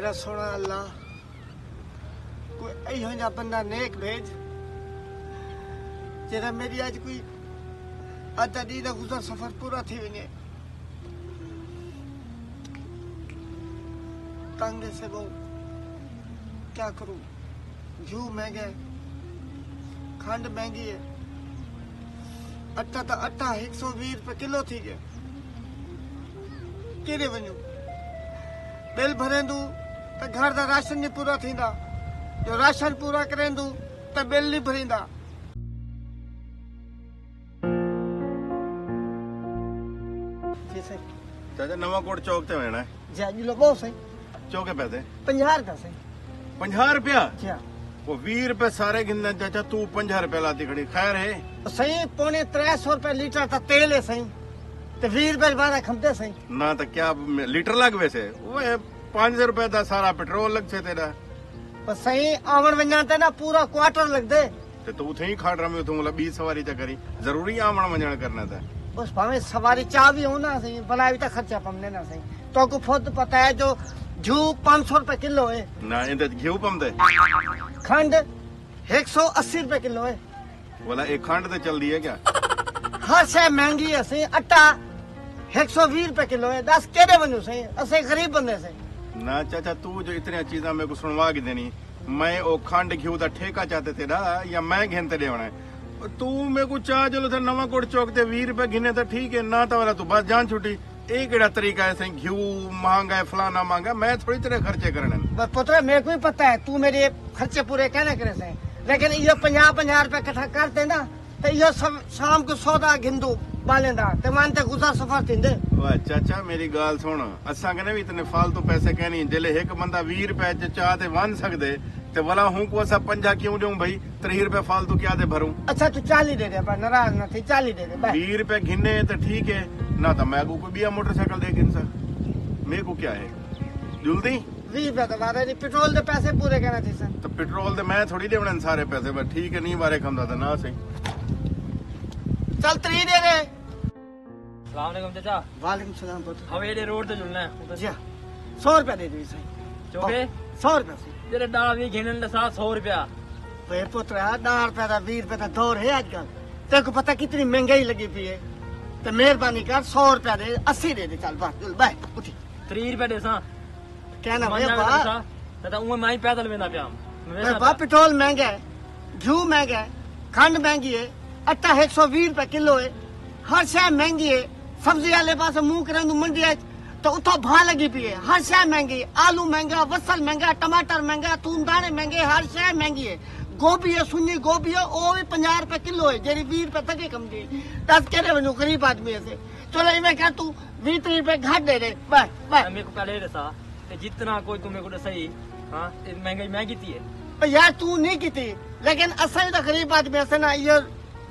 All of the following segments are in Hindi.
मेरा सोना अल्लाह कोई इहो जा बंदा नेक भेज जेड़ा मेरी आज कोई अद्धा डी दा गुजर सफर पूरा थी वने। तंग से वो क्या करूं? घी महंगा है, खंड महंगी है, अट्टा 120 रुपए किलो थी गए। केड़े वञूं? बिल भरेंदू तो घर का राशन नहीं पूरा थींदा, जो राशन पूरा करेंदू तो बिल नहीं भरींदा। जी सही। चाचा नवाकोट चौक ते वेना है। जी अॼु लो बहुत सही। चौके पैसे 50 रुपया सही। 50 रुपया? जी वो 20 रुपए सारे गिनने चाचा, तू 50 रुपया लाती खड़ी। खैर है सही, 250 रुपए लीटर का तेल है सही, तो 20 रुपए बारह खमते सही ना, तो क्या लीटर लग वैसे? वो 500 रुपए का सारा पेट्रोल लग से तेरा। बस सही आवन वञण ते ना पूरा क्वार्टर लग दे। तो तू थे ही खाड़ रहा मैं, तू मतलब 20 सवारी चा करी, जरूरी आवन वञण करना था। उस भावे सवारी चाह भी हो ना सही, बनाई तो खर्चा पमने ना सही। तो को खुद पता है जो घी 500 रुपए किलो है ना, इंदे घी पमदे, खंड 180 रुपए किलो है। बोला एक खंड तो चल दी है क्या? हर शय महंगी है सही। अट्टा 120 रुपए किलो है। दस केड़े बनू सही, असे गरीब बंदे से। ना चाचा तू जो इतनी चीजा मेरे को सुनवा के देनी, मैं ओ खंड घी का ठेका चाहते तेरा या मैं घिनते देना है? तू मेरे को चाह चलो थे नवाकोट चौक ते 20 रुपए गिने तो ठीक है ना, तो वाला तू बस जान छुट्टी। एक केड़ा तरीका है सही, घी महंगा है फलाना महंगा, मैं थोड़ी तरह खर्चे करने। बस पुत्र मेरे को ही पता है तू मेरे खर्चे पूरे कहने करे सही, लेकिन ये 50 रुपए इकट्ठा कर देना तो ये सब शाम को सौदा घिंदू बालेंदा ते मानते गुजार सफर थींदे। वाह चाचा मेरी गाल सुन, असा कने भी इतने फालतू पैसे कहनी, जेले एक बंदा 20 रुपए च चाह ते वन सकदे ते वाला हूं को असा 50 क्यों दूं भाई? 30 रुपए फालतू क्या दे भरूं? अच्छा तू 40 दे दे, पर नाराज ना थी, 40 दे दे। 20 रुपए गिने तो ठीक है ना, तो मैं को कोई बिया मोटरसाइकिल दे गिन सा, मेरे को क्या है जल्दी। 20 रुपए तो मारे नहीं, पेट्रोल के पैसे पूरे कहना थी सर। तो पेट्रोल दे मैं थोड़ी देवने सारे पैसे, बस ठीक है नहीं बारे खमदा था ना सही। चल 3 दे दे। सलाम चाचा। वालेकुम सलाम पुत्र। हवेली रोड ते जुलना है। जी 100 रुपया दे दी सही। चौके 100 रुपया सही। तेरे डाल भी घिनन दा 100 रुपया। वे पुत्र 10 रुपया का 20 रुपया का दौर है आजकल, तेरे को पता कितनी महंगाई लगी पी है, तो मेहरबानी कर 100 रुपया दे, 80 दे दे। चल बाय उठी। 30 रुपया देसा कहना दादा उहे मैं पैदल वेंदा पिया। पेट्रोल महंगा है, घी महंगा है, खंड महंगी है, अट्टा 120 रुपए किलो है, हर शय महंगी है। सब्जी वाले पास मुंह करें मंडी तो उतो भा लगी पी है, हर शय महंगी। आलू महंगा, वसल महंगा, टमाटर महंगा, थूम दाने महंगे, हर शय महंगी है। गोभी है, सुन्नी गोभी है, वो भी 50 रुपए किलो है, जेरी 20 रुपए तक ही कम दी। दस केरे वजू गरीब आदमी से। चलो इवें कह तू 20-30 रुपए घट दे दे। बाय मेरे को पहले दसा जितना कोई तू मेरे को सही। हाँ महंगाई मैं की है यार, तू नहीं की, लेकिन असली तो गरीब आदमी से ना, ये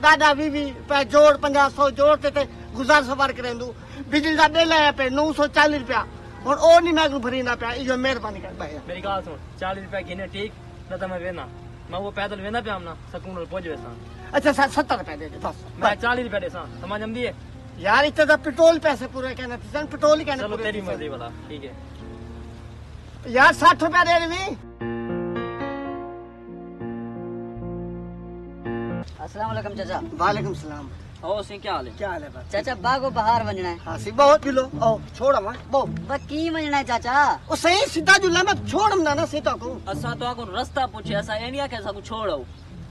दादा 20 रुपए जोड़ 50-100 जोड़ते थे गुजार सवार करें दू। बिजली का बिल आया पे 940 रुपया, और ओ नहीं मैं भरीना पे। ये मेहरबानी कर भाई। मेरी गाल सुन, 40 रुपया गिने ठीक न, तो मैं वेना, मैं वो पैदल वेना पे ना सकून पहुंच वैसा। अच्छा 70 रुपया दे दे बस। मैं 40 रुपया देसा समझ जमदी है यार, इतना तो पेट्रोल पैसे पूरे कहना थी, पेट्रोल ही कहना। चलो तेरी मर्जी वाला ठीक है यार, 60 रुपया दे रही। अस्सलाम वालेकुम चाचा। वालेकुम सलाम। ओ सिंह क्या हाल है? क्या हाल है बात? चाचा बागो बाहर वजना है। हाँ सी बहुत किलो। ओ छोड़ हम बहुत की वजना है चाचा? ओ सही सीधा जुला मैं छोड़ हम ना सीधा को। असा तो आको रास्ता पूछे, असा ए नहीं के सब छोड़ो।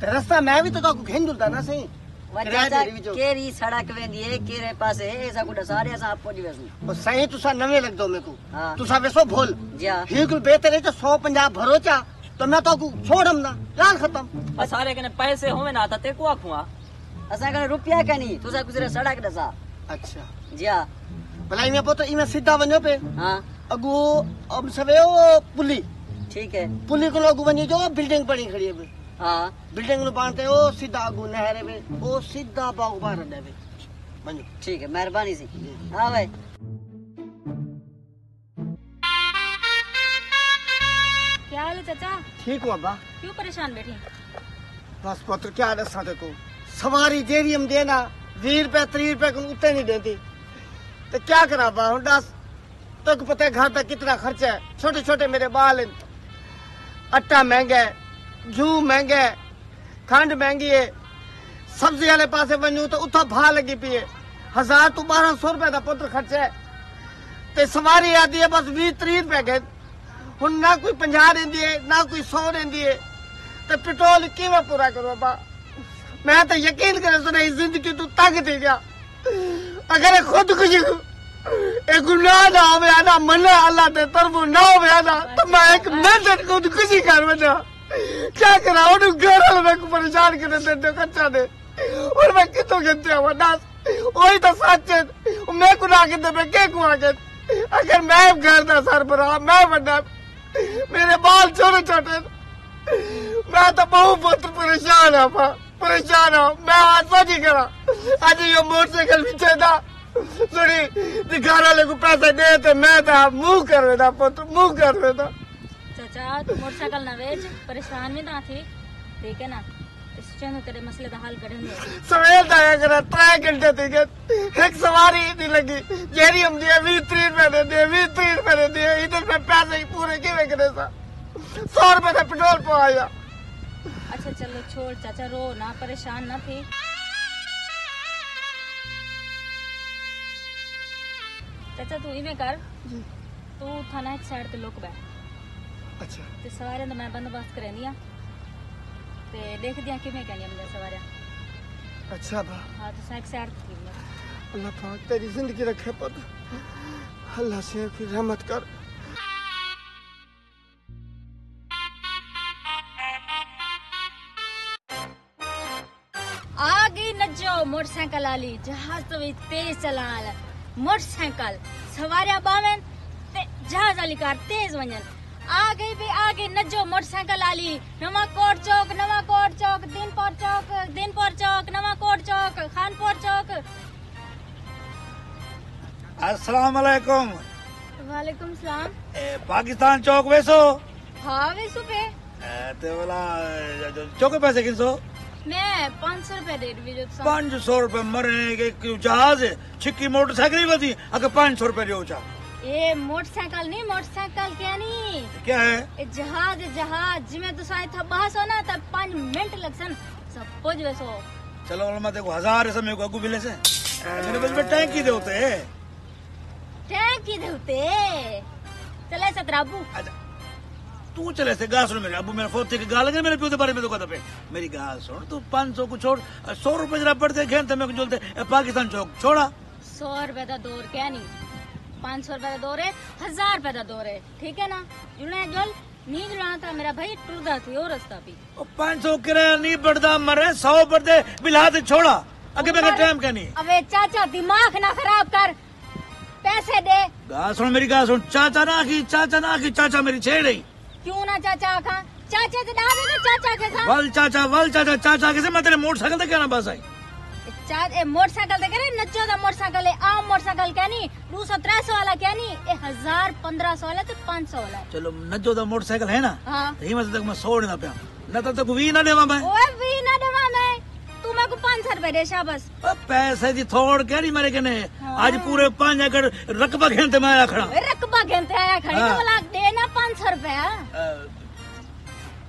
ते रास्ता मैं भी तो घेन जुलता ना सही। चाचा केरी सड़क वेंदी है, केरे पासे ऐसा कुछ सारे ऐसा आप पहुंच वेसु। ओ सही तुसा नवे लग दो मेरे को। हां तुसा वेसो भूल जा हिकुल बेहतर है तो 150 भरो चा, तो मैं तो छोड़ हम ना, जान खत्म। सारे कने पैसे होवे ना, ते को आखुआ असा कने रुपया कनी तुसा गुजरे सड़क दसा। अच्छा जा भला इमे पोतो इमे सीधा वनो पे। हां अगु अब सवे ओ पुली। ठीक है, पुली को लोग वनी जो बिल्डिंग बनी खड़ी है। हां बिल्डिंग नु बांधते ओ सीधा अगु नहर है, ओ सीधा बाग बाहर देवे बनो। ठीक है, मेहरबानी सी। हां भाई क्या हाल है चाचा? ठीक हो अब्बा? क्यों परेशान बैठी? बस पुत्र क्या दसा देखो, सवारी जेरी हम देना 20 रुपए 30 रुपए को उत्ते नहीं देती, तो क्या करा बा हूं दस तो पता है घर तक कितना खर्चा है। छोटे छोटे मेरे बाल हैं, आटा महंगा है, घी महंगा है, खंड महंगी है। सब्जी वाले पासे वनू तो उतो भा लगी पी है। 1000 तो 1200 रुपए का पुत्र खर्चा है। ते सवारी आती है बस 20-30 रुपए के। हुन ना कोई 50 देंदी है ना कोई 100 देंदी है। ते पेट्रोल किवें पूरा करो बा? मैं तो यकीन करे सुना जिंदगी तू तंग थी गया। अगर खुद कुछ एक गुनाह ना हो ना मना अल्लाह ते तरफों ना हो ना तो मैं एक मिनट खुद खुशी कर बना क्या करा उन घर वाले मैं को परेशान कर दे कच्चा दे और मैं कितो गिनते हुआ ना वही तो सच है। मैं को ना गिनते मैं क्या को आगे अगर मैं घर दा सरबराह मैं बड़ा मेरे बाल छोटे छोटे मैं तो बहुत परेशान हूँ परेशान हूँ। मैं आज सच ही करा आज ये मोटरसाइकिल पीछे था थोड़ी घर वाले को पैसे दे तो मैं तो मुंह कर रहा था पुत्र मुंह कर रहा था। चाचा तू मोटरसाइकिल ना बेच, परेशान भी ना थी, ठीक है ना? इससे तेरे मसले का हल करेंगे। सवेर तक अगर 3 घंटे थी एक सवारी नहीं लगी जेरी हम दिए 20-30 रुपए दे 20-30 रुपए दे इधर में पैसे ही पूरे किवे करे सा 100 रुपए का पेट्रोल पवाया। अच्छा चलो छोड़ चाचा, रो ना, परेशान ना थी। चाचा तू इवें कर, तू थाना एक साइड ते लुक बैठ। अच्छा ते सवारे तो मैं बंदोबस्त करनी आ ते देख दिया किवें कहनी हमने सवारे। अच्छा बा हां तो एक साइड ते अल्लाह पाक तेरी जिंदगी रखे पुत्र, अल्लाह से फिर रहमत कर। आगे न जाओ मोटरसाइकिल वाली जहाज तो भी तेज चलान मोटरसाइकिल सवारिया बावन ते जहाज वाली कार तेज वंजन। आगे भी आगे न जाओ मोटरसाइकिल वाली नवाकोट चौक दीनपुर चौक नवाकोट चौक खानपुर चौक। अस्सलाम वालेकुम। वालेकुम सलाम। पाकिस्तान चौक वैसो? हाँ वैसो पे ते वाला चौके पैसे किसो? मैं 500 रुपए दे रही जो 500 रुपए मरने के जहाज है छिक्की मोटरसाइकिल ही बदी अगर 500 रुपए दियो चा। ये मोटरसाइकिल नहीं, मोटरसाइकिल क्या नहीं क्या है? जहाज जिमें तो शायद था बहस हो ना तब 5 मिनट लगसन सब कुछ वैसो। चलो मैं देखो 1000 समय को अगू मिले से मेरे बस में टैंकी दे होते चले 17 अबू। अच्छा तू चले से गा सुन मेरे अबू मेरा फोन के गा लगे मेरे प्यो के बारे में तो कहता पे मेरी गाल सुन तू 500 को छोड़ 100 रुपए जरा पड़ते खेलते मेरे को जोलते पाकिस्तान चौक छोड़ा। 100 रुपए का दौर क्या नहीं, 500 रुपए का दौर है, 1000 रुपए का दौर है, ठीक है ना? जुलने जोल नींद रहा था मेरा भाई टूटा थी और रास्ता भी 500 किराया नहीं बढ़ता मरे 100 बढ़ते बिला दे छोड़ा अगे मेरा टाइम क्या नहीं। अबे चाचा दिमाग ना खराब कर, पैसे दे। गा सुन मेरी गाल सुन चाचा ना की चाचा मेरी छेड़ ही क्यों ना चाचा आखा चाचा से डाल ना चाचा के साथ वल चाचा के से मैं तेरे मोटरसाइकिल तक क्या ना बस आई मोटरसाइकिल देखे नचो दा मोटरसाइकिल है आम मोटरसाइकिल क्या नहीं 200-300 वाला क्या नहीं 1000-1500 वाला तो 500 वाला। चलो नचो दा मोटरसाइकिल है ना हाँ हिम्मत तक मैं 100 ना पे न तब तक वी ना देवा मैं ओए वी ना देवा मैं तू मेरे को 500 रुपए दे शाबाश। पैसे दी थोड़ क्या नहीं मेरे कने आज पूरे 5 एकड़ रकबा खेलते मैं आया खड़ा रकबा खेलते आया खड़ी तो बोला देना 500 रुपए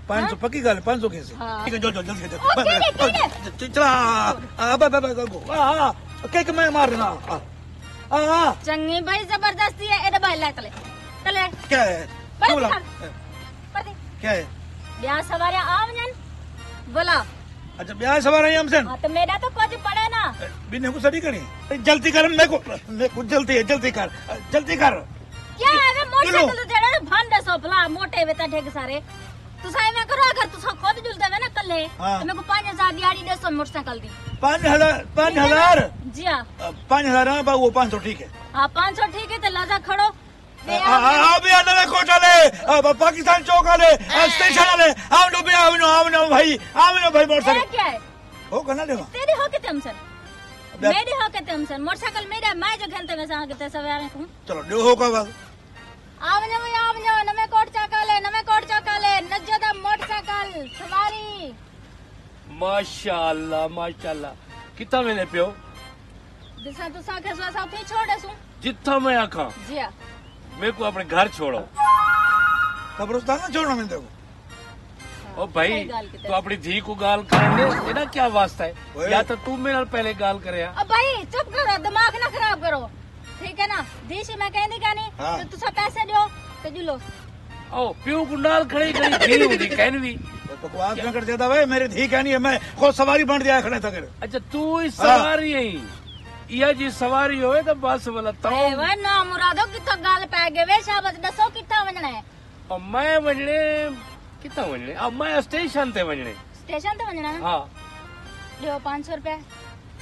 500 पक्की गल 500 कैसे ठीक है जल्दी चला अब मैं मार देना चंगी भाई जबरदस्ती है एडे भाई ले चले क्या है क्या है ब्याह सवारे आवजन बोला। अच्छा ब्याह सवार है हमसे तो मेरा तो कुछ पड़े ना बिना को सभी करी जल्दी कर मेरे को जल्दी कर क्या है वे मोटरसाइकिल तो जड़े भांडे सोपला मोटे वेता ढेग सारे तू साई में करो अगर तू खुद जुलते में ना कल्ले तो मेरे को 5000 दिहाड़ी दे सो मोटरसाइकिल दी 5000 जी हां 5000 हां वो 500 ठीक है। हां 500 ठीक है तो लाजा खड़ो अबे नवे कोटा ले पाकिस्तान चौक वाले स्टेशन वाले आओ भाई मोटरसाइकिल क्या है हो कना ले तेरी हो के तमसन मेरी हो के तमसन मोटरसाइकिल मेरा मैं जो घंटे में सा के सवार हूं चलो दो हो का बात आवने नवे कोट चकाले नजदा मोटरसाइकिल सवारी माशाल्लाह कितना मैंने पियो दिसा तो साखे सो सा पे छोड़े सु जितना मैं आखा जी हां मेरे को अपने घर छोड़ो। कब्रिस्तान ना छोड़ना मैंने देखो। ओ भाई सही गाल की तरह। तू अपनी धी को गाल करने तेरा क्या वास्ता है? ओए। या तो तू मेरे नाल पहले गाल करे। अब भाई चुप करो, दिमाग ना खराब करो, ठीक है ना? दी से मैं कहनी कहनी हाँ। तो तुसा पैसे दो तो जुलो। ओ प्यू को नाल खड़ी खड़ी धी होती कहनवी। तो बकवास न कर ज्यादा भाई, मेरी धी कहनी है, मैं खुद सवारी बन दिया खड़े तक। अच्छा तू ही सवारी है, या जी सवारी होए तो बस वाला ए तो वे ना मुरादो कितो गाल पै गए वे, शाबाश दसो किथा वणना है? और मैं वजने कितना वजने? अब मैं स्टेशन ते वजने। स्टेशन ते वणना है? हाँ लियो 500 रुपए।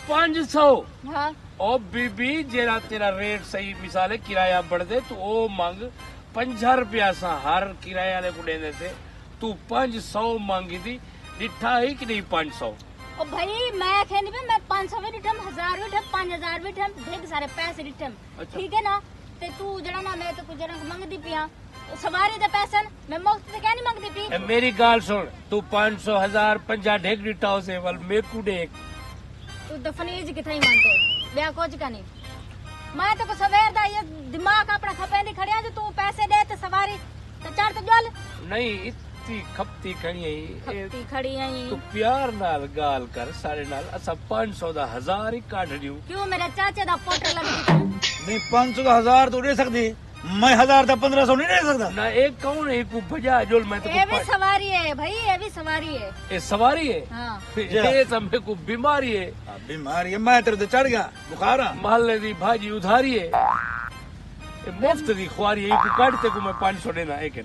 500। हाँ ओ बीबी जेरा तेरा रेट सही, मिसाल है किराया बढ़ दे तो ओ मांग 50 रुपया सा हर किराया वाले को देने से तू 500 मांगी थी, डिठा ही कि नहीं 500? ओ भाई मैं कहनी पे मैं 500 भी डिठम, 1000 भी डिठम, 5000 भी डिठम, ढेर सारे पैसे डिठम, अच्छा। ठीक है ना? ते तू जड़ा ना मैं तो कुछ जड़ा मंगदी पिया सवारी दे पैसे मैं मुफ्त से क्या नहीं मंगदी पी। ए, मेरी गाल सुन, तू 500 1000 50 ढेक डिठा हो से वल मेरे को देख। तू दफनीज किथे ही मानते ब्याह कोच का नहीं। मैं तो को सवेर दा ये दिमाग अपना खपेंदी खड़िया जो तू पैसे दे ते सवारी ते चार तो जल नहीं इतनी खपती खड़ी है खपती खड़ी आई। तू प्यार नाल गाल कर सारे नाल असा 500 दा 1000 ही काट दियो। क्यों मेरे चाचे दा पोटर लगी नहीं 500 का 1000 तो दे सकती, मैं 1000 का 1500 नहीं दे सकता। ना एक कौन है को बजा जोल मैं तो ये भी सवारी है भाई, ये भी सवारी है। ए सवारी है। हाँ ये सब को बीमारी है, बीमारी है, मैं तेरे तो चढ़ गया बुखार आ। महल्ले दी भाजी उधारी है, ए मुफ्त दी खुआरी है, को काटते को मैं 500 देना एक।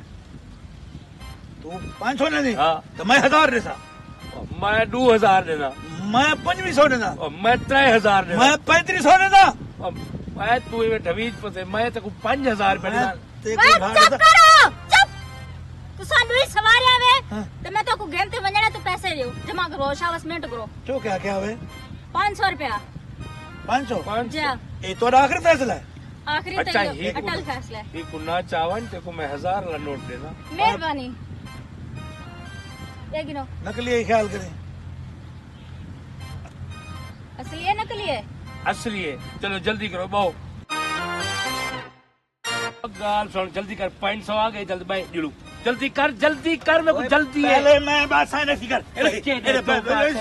तू 500 नहीं दी हाँ। तो मैं 1000 देता, मैं 2000 देना, मैं 2500 देता, और मैं 3000 देना, मैं 3500 देता। और मैं तू ये ढवीज पते मैं तो 5000 पे देना। तेरे को चुप करो, चुप। तू सानू ही सवारी आवे हाँ। तो मैं तो को घेंटे वंजना तू पैसे दियो जमा करो शावसमेंट करो। क्यों क्या क्या हुए? 500 रुपया 500 जा ये तो आखिरी फैसला है। आखिरी अच्छा तक ही अटल फैसला है। ही को ना चावन ते को मैं 1000 ला नोट देना। मेहरबानी ये गिनो नकली ही ख्याल करें। असली है नकली है? असली है। चलो जल्दी करो बहु गाल सुन, जल्दी कर 500 आ गए, जल्दी भाई जुलू जल्दी कर मेरे को जल्दी है। पहले मैं बात साइन नहीं कर।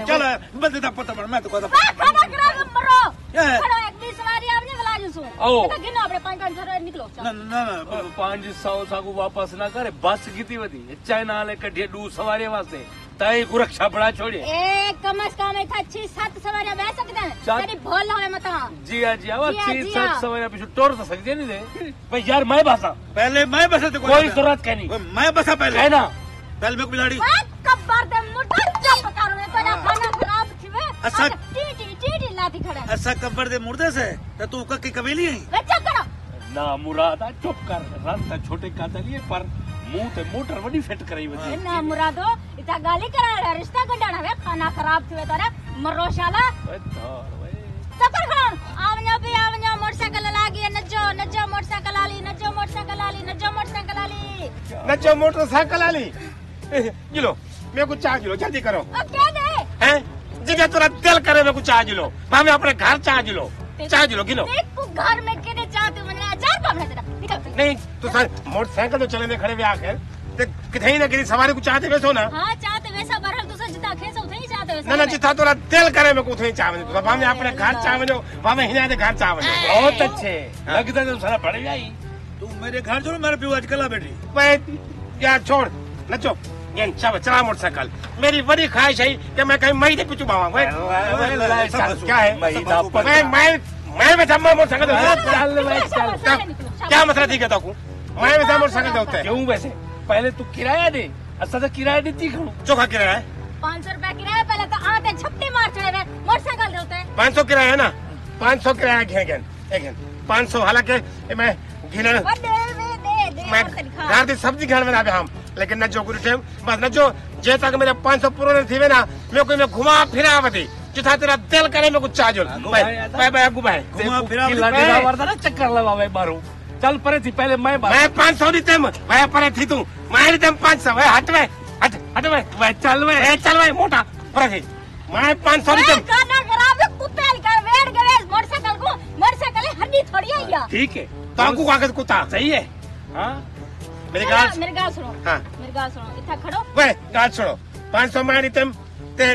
चल बंदे दा पता पड़ मैं तो कहता खाना खराब मरो ये। खड़ो एक भी सवारी आपने गला जूसू ओ। तो गिनो अपने 500 निकलो ना ना ना 500 सागु वापस ना करे, बस किती वधी चाइना ले कढे दू सवारी वास्ते ताई को रक्षा बड़ा छोड़े। एक कम से कम था 6-7 सवारियां बह सकते हैं तेरी भोल होए मत। जी हाँ वो जी हाँ, 6-7 सवारी पीछे टोर तो सकते नहीं दे भाई यार। मैं बसा पहले मैं बसा तो कोई जरूरत का नहीं, मैं बसा पहले है ना? पहले मेरे को बिलाड़ी कब्बर दे मुट्ठा चुप करो ने तो खाना खराब थिवे अच्छा। टीटी लाती खड़ा ऐसा कब्र दे मुर्दे से तो तू कक्की कबीली है। बच्चा करो ना मुरादा चुप कर, रास्ता छोटे कातलिए पर मुंह ते मोटर वडी फिट कराई वधी। ना मुरादो इता गाली करा रिश्ता गंडाना वे खाना खराब थिवे तारा मरोशाला सफर खान आवन्या मोटरसाइकिल लागी नजो मोटरसाइकिल आली नजो मोटरसाइकिल आली नचो मोटरसाइकिल आली जिलो मेरे को चाह जिलो जल्दी करो। अब क्या दे हैं जिधर तेरा दिल करे मेरे को चाह जिलो, मैं अपने घर चाह जिलो गिनो। देख को घर में केने चाहते मने अचार पावना तेरा निकल। नहीं तो सर मोटरसाइकिल तो चले में खड़े हुए आखिर ते किथे ना किसी सवारी को चाहते वैसो ना। हां चाहते वैसा बरहल तुसा जिता खेस उठे ही चाहते वैसा ना ना जिथा तोरा दिल करे मेरे को उठे चाहवे तो हम अपने घर चाहवे हम हिना दे घर चाहवे। बहुत अच्छे लगता तो सारा बढ़ गई। तू मेरे घर चलो, मेरे प्यो आज कला बैठी। भाई यार छोड़ नचो ये चला मोटरसाइकिल। मेरी बड़ी ख्वाहिश है कि मैं कहीं मई दे पिछू बावा क्या है मैं बैठा मोटरसाइकिल क्या मसला थी कहता हूँ मैं बैठा मोटरसाइकिल होता है। क्यों वैसे पहले तू किराया दे, अच्छा तो किराया देती खड़ू चोखा किराया है 500 रुपया किराया पहले तो आते झपटे मार चढ़े हुए मोटरसाइकिल देते हैं 500 किराया है ना 500 किराया घेन 500 हालांकि मैं घिन मैं घर की सब्जी खाने में हम लेकिन न जो कुछ बस न जो जे तक मेरे 500 पूरे थी ना मेरे को घुमा फिरा बती जिथा तेरा दिल करे मेरे को चाजो भाई अगू भाई घुमा फिरा ना चक्कर लगावे मारू। चल परे थी पहले मैं 500 दीते भाई परे थी तू मैं दीते 500 भाई हट भाई चल भाई मोटा परे थी मैं 500 दीते खाना खराब कुत्ते कर वेट गए मोटरसाइकिल को मोटरसाइकिल हड्डी थोड़ी है या ठीक है ताकू कागज कुत्ता सही है हाँ मेरी गाल मेरी गाल सुनो हाँ मेरी गाल सुनो इतना खड़ो वे गाल छोड़ो 500 मैं नीतम ते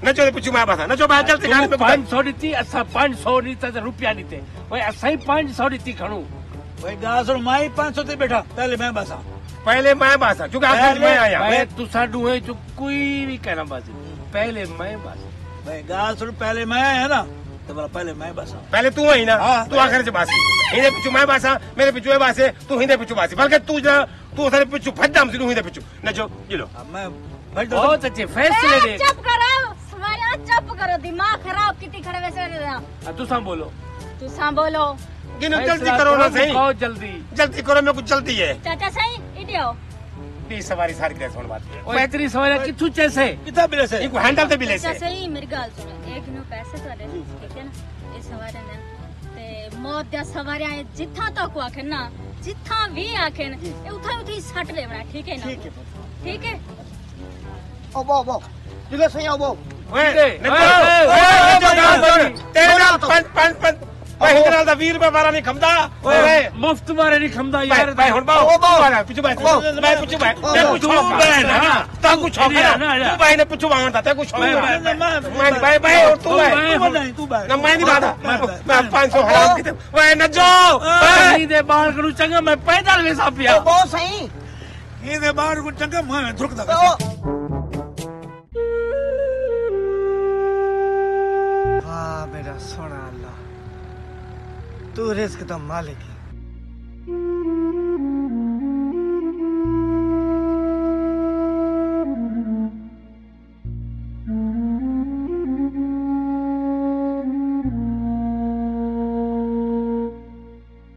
नचो पुछु मैं बसा नचो बाहर चलते गाड़ी पे 500 ॾिती असां 500 ॾिता त रुपया ॾिते वही असां ही 500 ॾिती खणू भाई गाल सुन माई 500 ते बैठा पहले मैं बसा पहले मैं बसा क्योंकि आखिर मैं आया मैं तुसा डूहे जो कोई भी कहना बाजी पहले मैं बस भाई गाल सुन पहले मैं आया ना तो बोला पहले मैं बसा पहले तू आई ना तू आखिर से बासी हिंदे पिछु मैं बासा मेरे पिछु ए बासे तू हिंदे पिछु बासी बल्कि तू सारे पिछु फद्दाम से तू हिंदे पिछु नचो जिलो मैं भाई तो बहुत अच्छे फैसले दे चुप करो सवारिया चुप करो दिमाग खराब कितनी खड़े वैसे तुसा बोलो बोलो गिनो जल्दी करो ना सही बहुत जल्दी जल्दी करो मेरे को जल्दी है चाचा सही इडियो 20 सवारी सारी कैसे होने बात ओए इतनी सवारी किथु चैसे कितना बिले से इनको हैंडल ते बिले से चाचा सही मेरी गाल सुनो एक नो पैसे तो दे ठीक है ना ये सवारे ने ते मौत दा सवारिया जिथा तक आखे ना जिथा भी आखे ए उठा उठी सट लेवना ठीक है ना ठीक है ओ बो जिलो सही आओ बो ओए तेरे नाल 5 भाई हिंदे नाल 20 रुपए वाला नहीं खमदा ओए मुफ्त मारे नहीं खमदा यार भाई हुन बाओ वाला पिछु भाई मैं पिछु भाई मैं पिछु ना ता कुछ हो गया तू भाई ने पिछु मांगता ते कुछ हो गया मैं भाई और तू भाई नहीं तू भाई ना मैं नहीं बाधा मैं 500 हराम किते ओए नजो नहीं दे बाल करू चंगा मैं पैदल वे सापिया बो सही ये दे बाहर को चंगा मैं धुक दा वाह मेरा सोना अल्लाह तू रिस्क तो मालिक है